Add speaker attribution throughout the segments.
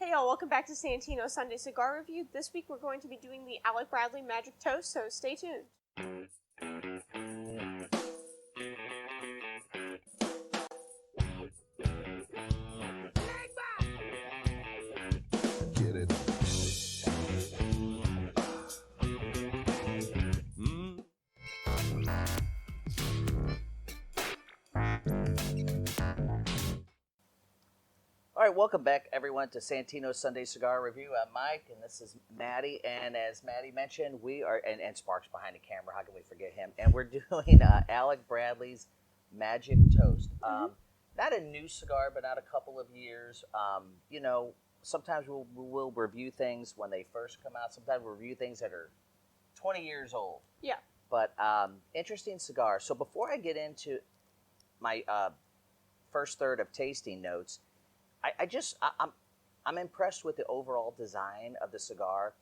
Speaker 1: Hey y'all, welcome back to Santino Sunday Cigar Review. This week we're going to be doing the Alec Bradley Magic Toast, so stay tuned.
Speaker 2: Get it.
Speaker 3: All right, welcome back, everyone, to Santino's Sunday Cigar Review. I'm Mike, and this is Maddie. And as Maddie mentioned, we are, and Sparks behind the camera, how can we forget him? And we're doing Alec Bradley's Magic Toast. Not a new cigar, but not a couple of years. You know, sometimes we'll review things when they first come out. Sometimes we'll review things that are 20 years old.
Speaker 1: Yeah.
Speaker 3: But interesting cigar. So before I get into my first third of tasting notes, I'm impressed with the overall design of the cigar.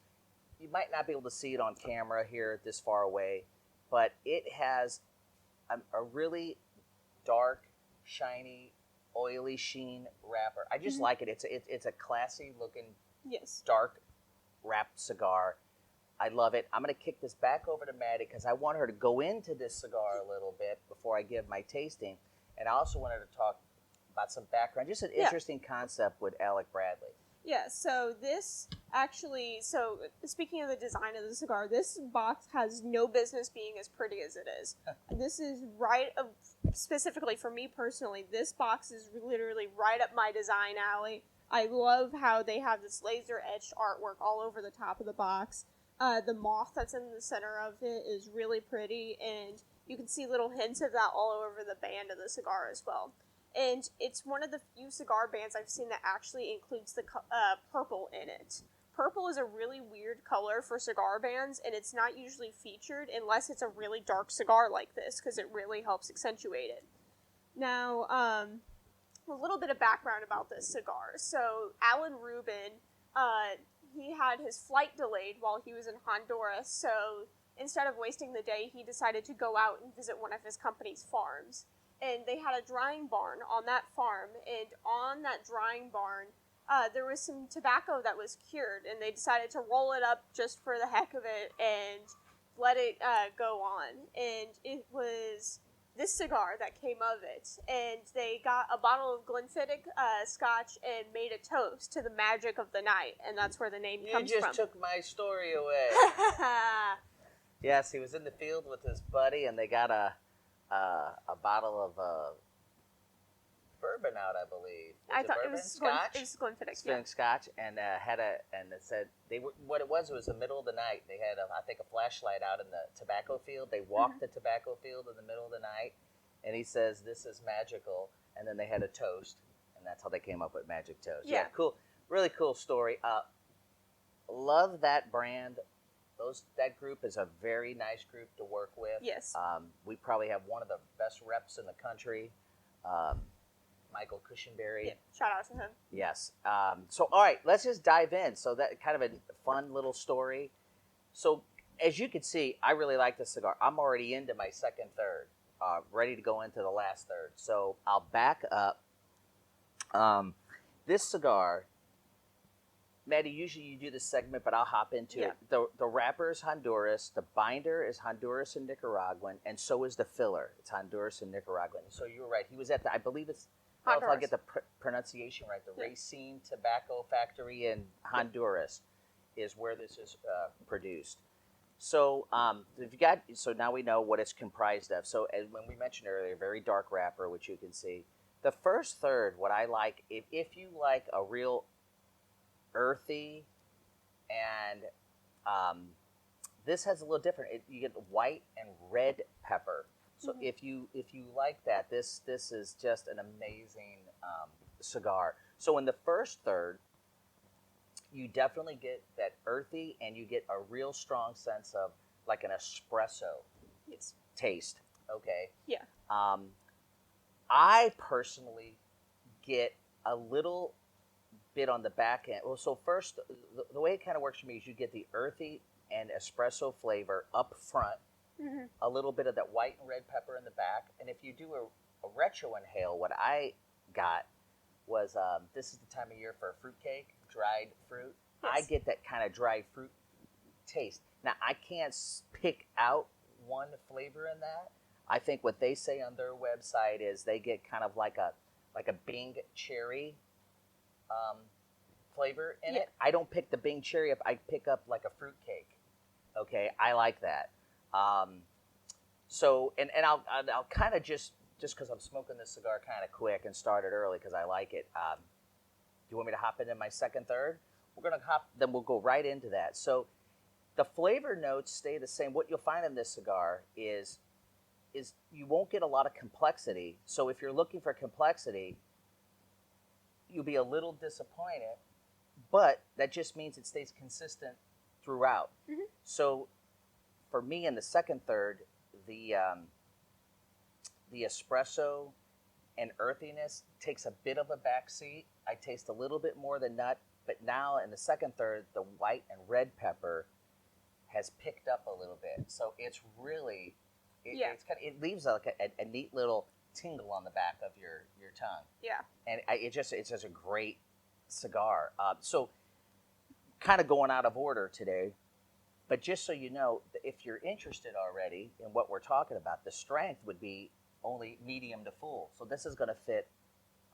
Speaker 3: You might not be able to see it on camera here this far away, but it has a really dark, shiny, oily sheen wrapper. I just like it. It's a classy looking, dark wrapped cigar. I love it. I'm going to kick this back over to Maddie because I want her to go into this cigar a little bit before I give my tasting, and I also wanted to talk about some background, just an interesting concept with Alec Bradley.
Speaker 1: Yeah, so this actually, speaking of the design of the cigar, this box has no business being as pretty as it is. This is specifically for me personally, this box is literally right up my design alley. I love how they have this laser etched artwork all over the top of the box. The moth that's in the center of it is really pretty, and you can see little hints of that all over the band of the cigar as well. And it's one of the few cigar bands I've seen that actually includes the purple in it. Purple is a really weird color for cigar bands, and it's not usually featured unless it's a really dark cigar like this, because it really helps accentuate it. Now, a little bit of background about this cigar. So, Alan Rubin, he had his flight delayed while he was in Honduras, so instead of wasting the day, he decided to go out and visit one of his company's farms. And they had a drying barn on that farm, and on that drying barn, there was some tobacco that was cured, and they decided to roll it up just for the heck of it and let it go on. And it was this cigar that came of it, and they got a bottle of Glenfiddich scotch and made a toast to the magic of the night, and that's where the name comes from.
Speaker 3: You just took my story away. Yes, he was in the field with his buddy, and they got a bottle of bourbon out, I believe.
Speaker 1: I thought
Speaker 3: bourbon?
Speaker 1: it was
Speaker 3: Scotch.
Speaker 1: It was Glenfiddich.
Speaker 3: Spilling scotch, and it said what it was the middle of the night. They had I think a flashlight out in the tobacco field. They walked the tobacco field in the middle of the night, and he says this is magical. And then they had a toast, and that's how they came up with Magic Toast. Yeah, cool, really cool story. Love that brand. That group is a very nice group to work with.
Speaker 1: Yes.
Speaker 3: We probably have one of the best reps in the country, Michael Cushenberry.
Speaker 1: Yeah, shout out to him.
Speaker 3: Yes. So, all right, let's just dive in. So that kind of a fun little story. So, as you can see, I really like this cigar. I'm already into my second third, ready to go into the last third. So I'll back up. This cigar, Maddie, usually you do this segment, but I'll hop into it. The wrapper is Honduras, the binder is Honduras and Nicaraguan, and so is the filler. It's Honduras and Nicaraguan. So you were right. He was at I believe it's, I don't know if I get the pronunciation right, the Racine Tobacco Factory in Honduras is where this is produced. So so now we know what it's comprised of. So as when we mentioned earlier, very dark wrapper, which you can see. The first third, what I like, if you like a real earthy, and this has a little different. You get white and red pepper. So if you like that, this is just an amazing cigar. So in the first third, you definitely get that earthy, and you get a real strong sense of like an espresso taste. Okay.
Speaker 1: Yeah.
Speaker 3: I personally get a little bit on the back end. Well, so first, the way it kind of works for me is you get the earthy and espresso flavor up front, a little bit of that white and red pepper in the back, and if you do a retro inhale, what I got was this is the time of year for fruitcake, dried fruit.
Speaker 1: Yes.
Speaker 3: I get that kind of dried fruit taste. Now, I can't pick out one flavor in that. I think what they say on their website is they get kind of like a Bing cherry flavor in it. I don't pick the Bing cherry up. I pick up like a fruitcake. Okay, I like that. So, and I'll kind of just because I'm smoking this cigar kind of quick and started early because I like it. Do you want me to hop into my second, third? We're gonna hop. Then we'll go right into that. So, the flavor notes stay the same. What you'll find in this cigar is you won't get a lot of complexity. So, if you're looking for complexity, you'll be a little disappointed. But that just means it stays consistent throughout. Mm-hmm. So, for me in the second, third, the espresso and earthiness takes a bit of a backseat. I taste a little bit more than nut, but now in the second, third, the white and red pepper has picked up a little bit. So it's really, it leaves like a neat little tingle on the back of your tongue.
Speaker 1: Yeah.
Speaker 3: And it's just a great cigar. So kind of going out of order today, but just so you know, if you're interested already in what we're talking about, the strength would be only medium to full. So this is going to fit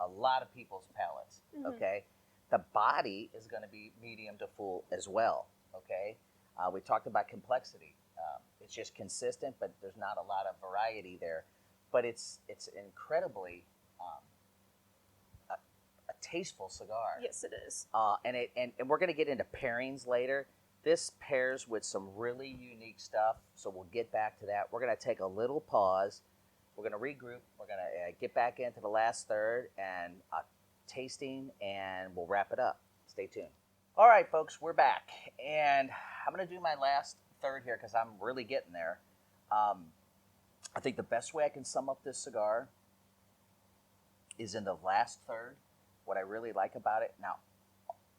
Speaker 3: a lot of people's palates, okay? The body is going to be medium to full as well, okay? We talked about complexity. It's just consistent, but there's not a lot of variety there. But it's incredibly a tasteful cigar.
Speaker 1: Yes, it is.
Speaker 3: And we're going to get into pairings later. This pairs with some really unique stuff, so we'll get back to that. We're going to take a little pause. We're going to regroup. We're going to get back into the last third and tasting, and we'll wrap it up. Stay tuned. All right, folks, we're back. And I'm going to do my last third here because I'm really getting there. I think the best way I can sum up this cigar is in the last third. What I really like about it, now,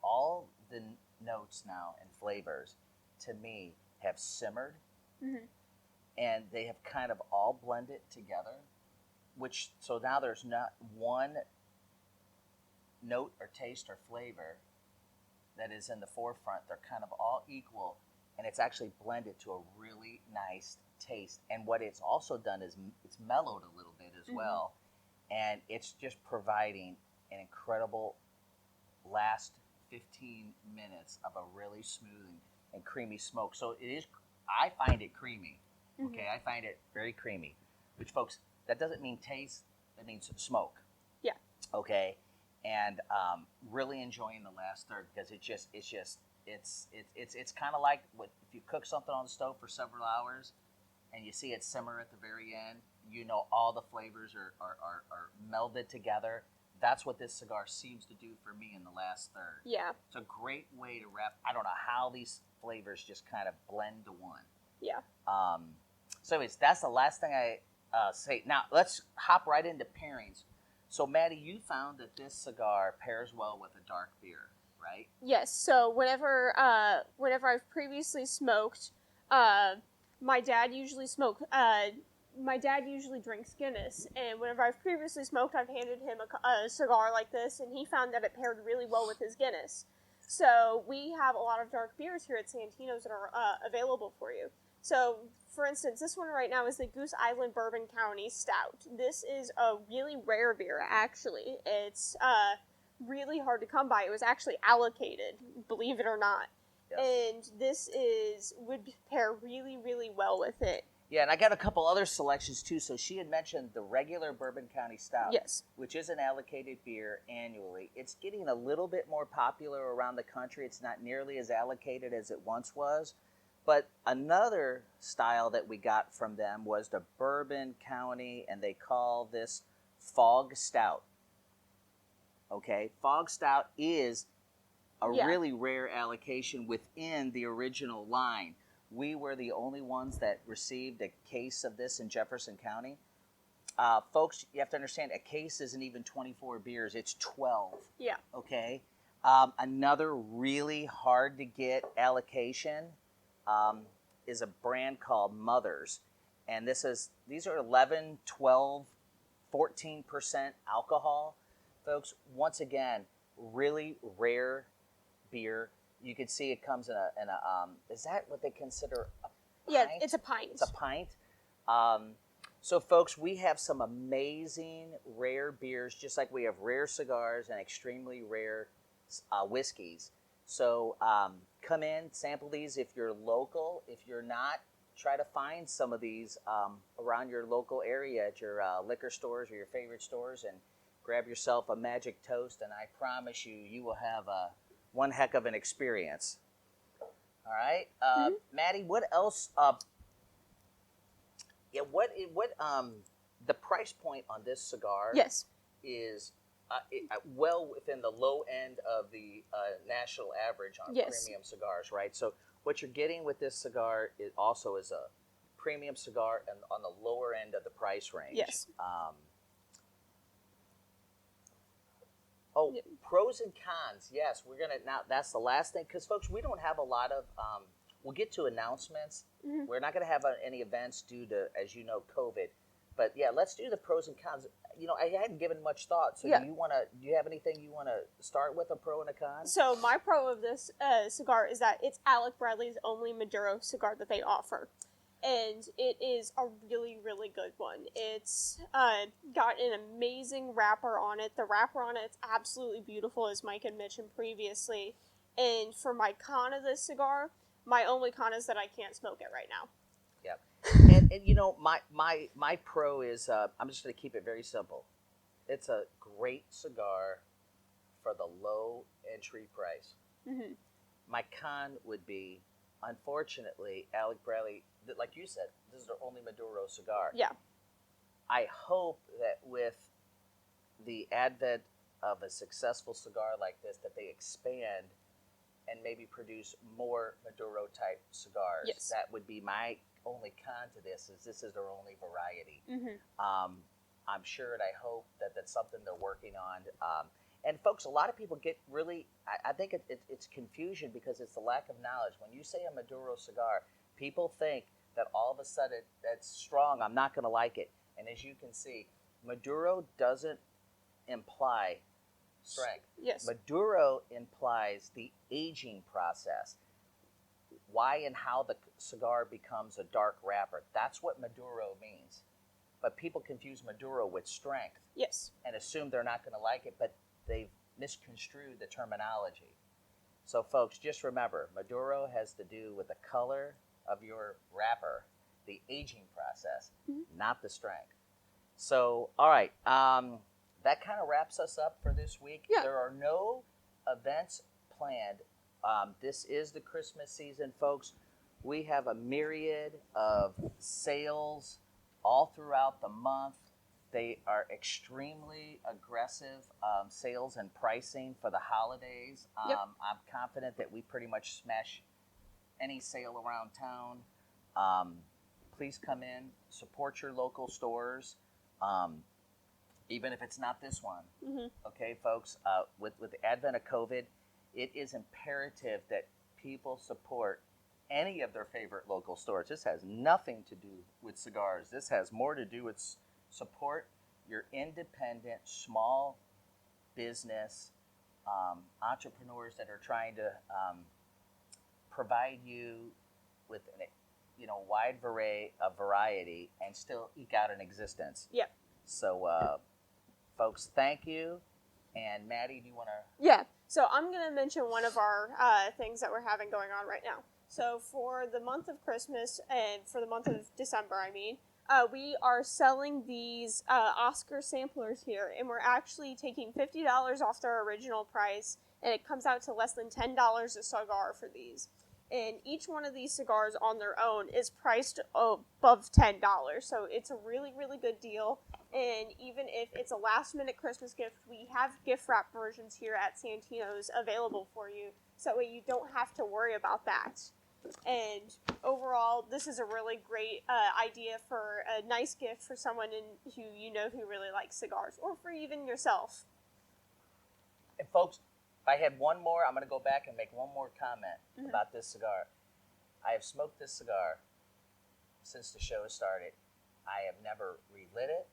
Speaker 3: all the notes now and flavors, to me, have simmered. Mm-hmm. And they have kind of all blended together, so now there's not one note or taste or flavor that is in the forefront. They're kind of all equal, and it's actually blended to a really nice taste. And what it's also done is it's mellowed a little bit as well, and it's just providing an incredible last 15 minutes of a really smooth and creamy smoke. So it is, I find it creamy. Okay, I find it very creamy, which, folks, that doesn't mean taste, that means smoke.
Speaker 1: Yeah.
Speaker 3: Okay, and really enjoying the last third because it's kind of like if you cook something on the stove for several hours and you see it simmer at the very end, you know all the flavors are melded together. That's what this cigar seems to do for me in the last third.
Speaker 1: Yeah.
Speaker 3: It's a great way to wrap. I don't know how these flavors just kind of blend to one.
Speaker 1: Yeah.
Speaker 3: So anyways, that's the last thing I say. Now, let's hop right into pairings. So, Maddie, you found that this cigar pairs well with a dark beer, right?
Speaker 1: Yes. So whenever I've previously smoked, my dad usually drinks Guinness, and whenever I've previously smoked, I've handed him a cigar like this, and he found that it paired really well with his Guinness. So we have a lot of dark beers here at Santino's that are available for you. So, for instance, this one right now is the Goose Island Bourbon County Stout. This is a really rare beer, actually. It's really hard to come by. It was actually allocated, believe it or not. Yes. And this would pair really, really well with it.
Speaker 3: Yeah, and I got a couple other selections, too. So she had mentioned the regular Bourbon County Stout,
Speaker 1: yes,
Speaker 3: which is an allocated beer annually. It's getting a little bit more popular around the country. It's not nearly as allocated as it once was. But another style that we got from them was the Bourbon County, and they call this Fog Stout. Okay, Fog Stout is a really rare allocation within the original line. We were the only ones that received a case of this in Jefferson County. Folks, you have to understand, a case isn't even 24 beers, it's 12.
Speaker 1: Yeah.
Speaker 3: Okay? Another really hard to get allocation is a brand called Mother's. And these are 11, 12, 14% alcohol. Folks, once again, really rare beer. You can see it comes in a is that what they consider a pint?
Speaker 1: Yeah, it's a pint.
Speaker 3: It's a pint. So, folks, we have some amazing rare beers, just like we have rare cigars and extremely rare whiskeys. So, come in, sample these if you're local. If you're not, try to find some of these around your local area at your liquor stores or your favorite stores, and grab yourself a magic toast, and I promise you, you will have one heck of an experience. All right, Maddie, what else? What the price point on this cigar?
Speaker 1: Yes.
Speaker 3: Is well within the low end of the national average on premium cigars, right? So what you're getting with this cigar is also is a premium cigar and on the lower end of the price range.
Speaker 1: Yes.
Speaker 3: Pros and cons. Yes, we're gonna now. That's the last thing, because folks, we don't have a lot of. We'll get to announcements. Mm-hmm. We're not going to have any events due to, as you know, COVID. But yeah, let's do the pros and cons. You know, I hadn't given much thought. So do you have anything you want to start with, a pro and a con?
Speaker 1: So my pro of this cigar is that it's Alec Bradley's only Maduro cigar that they offer. And it is a really, really good one. It's got an amazing wrapper on it. The wrapper on it's absolutely beautiful, as Mike had mentioned previously. And for my con of this cigar, my only con is that I can't smoke it right now.
Speaker 3: Yep. And you know, my pro is, I'm just going to keep it very simple. It's a great cigar for the low entry price. Mm-hmm. My con would be, unfortunately, Alec Bradley, like you said, this is their only Maduro cigar.
Speaker 1: Yeah.
Speaker 3: I hope that with the advent of a successful cigar like this, that they expand and maybe produce more Maduro type cigars.
Speaker 1: Yes.
Speaker 3: That would be my only con to this is their only variety. Mm-hmm. I'm sure and I hope that that's something they're working on. And folks, a lot of people get really, I think it's confusion because it's the lack of knowledge. When you say a Maduro cigar, people think that all of a sudden that's strong, I'm not going to like it. And as you can see, Maduro doesn't imply strength.
Speaker 1: Yes.
Speaker 3: Maduro implies the aging process. Why and how the cigar becomes a dark wrapper. That's what Maduro means. But people confuse Maduro with strength.
Speaker 1: Yes. And
Speaker 3: assume they're not going to like it, but they've misconstrued the terminology. So folks, just remember, Maduro has to do with the color of your wrapper, the aging process, not the strength. So, all right, that kind of wraps us up for this week.
Speaker 1: Yeah.
Speaker 3: There are no events planned. This is the Christmas season, folks. We have a myriad of sales all throughout the month. They are extremely aggressive sales and pricing for the holidays.
Speaker 1: Yep.
Speaker 3: I'm confident that we pretty much smash any sale around town. Please come in, support your local stores, even if it's not this one. Mm-hmm. Okay, folks, with the advent of COVID, it is imperative that people support any of their favorite local stores. This has nothing to do with cigars. This has more to do with support your independent, small business entrepreneurs that are trying to provide you with wide variety and still eke out an existence.
Speaker 1: Yep.
Speaker 3: So, folks, thank you. And Maddie, do you want to?
Speaker 1: Yeah. So I'm going to mention one of our things that we're having going on right now. So for the month of Christmas and for the month of December, we are selling these Oscar samplers here, and we're actually taking $50 off their original price, and it comes out to less than $10 a cigar for these. And each one of these cigars on their own is priced above $10, so it's a really, really good deal. And even if it's a last-minute Christmas gift, we have gift wrap versions here at Santino's available for you, so that way you don't have to worry about that. And overall, this is a really great idea for a nice gift for someone who really likes cigars, or for even yourself.
Speaker 3: And folks, if I had one more, I'm going to go back and make one more comment about this cigar. I have smoked this cigar since the show started. I have never relit it.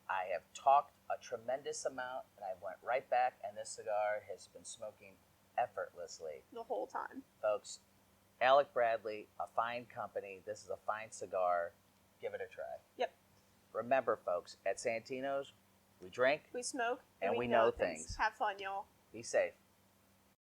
Speaker 3: I have talked a tremendous amount, and I went right back, and this cigar has been smoking effortlessly.
Speaker 1: The whole time.
Speaker 3: Folks, Alec Bradley, a fine company. This is a fine cigar. Give it a try.
Speaker 1: Yep.
Speaker 3: Remember, folks, at Santino's, we drink
Speaker 1: We smoke.
Speaker 3: and we know things.
Speaker 1: Have fun, y'all.
Speaker 3: Be safe.